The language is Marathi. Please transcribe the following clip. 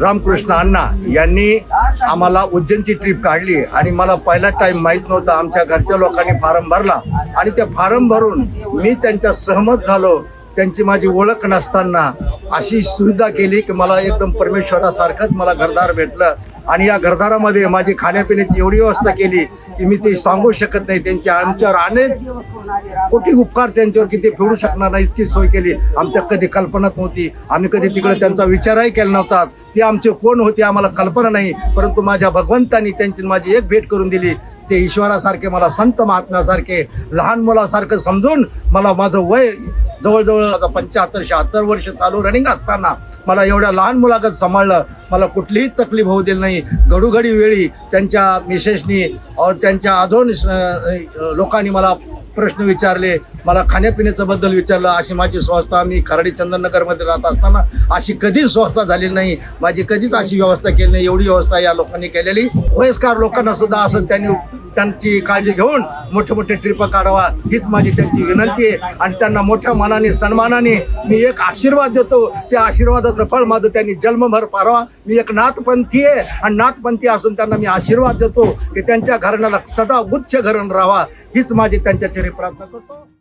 रामकृष्ण अण्णा यांनी आम्हाला उज्जैनची ट्रिप काढली आणि मला पहिला टाइम माहीत नव्हता. आमच्या घरच्या लोकांनी फॉर्म भरला आणि त्या फॉर्म भरून मी त्यांच्या सहमत झालो. त्यांची माझी ओळख नसताना अशी सुविधा केली की मला एकदम परमेश्वरासारखंच मला घरदार भेटलं. आणि या घरदारामध्ये माझी खाण्यापिण्याची एवढी व्यवस्था केली की मी ती सांगू शकत नाही. त्यांची आमच्यावर अनेक कोटी उपकार त्यांच्यावर की ते फेडू शकणार नाही इतकी सोय केली. आमच्या कधी कल्पनाच नव्हती. आम्ही कधी तिकडे त्यांचा विचारही केला नव्हता. ते आमचे कोण होते आम्हाला कल्पना नाही. परंतु माझ्या भगवंतांनी त्यांची माझी एक भेट करून दिली. ते ईश्वरासारखे मला संत महात्म्यासारखे लहान मुलासारखं समजून मला माझं वय जवळजवळ 75-76 वर्ष चालू रनिंग असताना मला एवढ्या लहान मुलागत सांभाळलं. मला कुठलीही तकलीफ होऊ दिली नाही. घडोघडी वेळी त्यांच्या मिसेसनी और त्यांच्या अजून लोकांनी मला प्रश्न विचारले. मला खाण्यापिण्याचं बद्दल विचारलं. अशी माझी संस्था मी खराडी चंदननगरमध्ये राहत असताना अशी कधीच संस्था झाली नाही. माझी कधीच अशी व्यवस्था केली नाही. एवढी व्यवस्था या लोकांनी केलेली. वयस्कर लोकांना सुद्धा असं त्यांची काळजी घेऊन मोठे मोठे ट्रिप काढावा हीच माझी त्यांची विनंती आहे. आणि त्यांना मोठ्या मनाने सन्मानाने मी एक आशीर्वाद देतो. त्या आशीर्वादाचं फळ माझं त्यांनी जन्मभर पाहावा. मी एक नाथपंथी आहे आणि नाथपंथी असून त्यांना मी आशीर्वाद देतो की त्यांच्या घराण्याला सदा उच्च घरण राहावा हीच माझी त्यांच्या चरणी प्रार्थना करतो.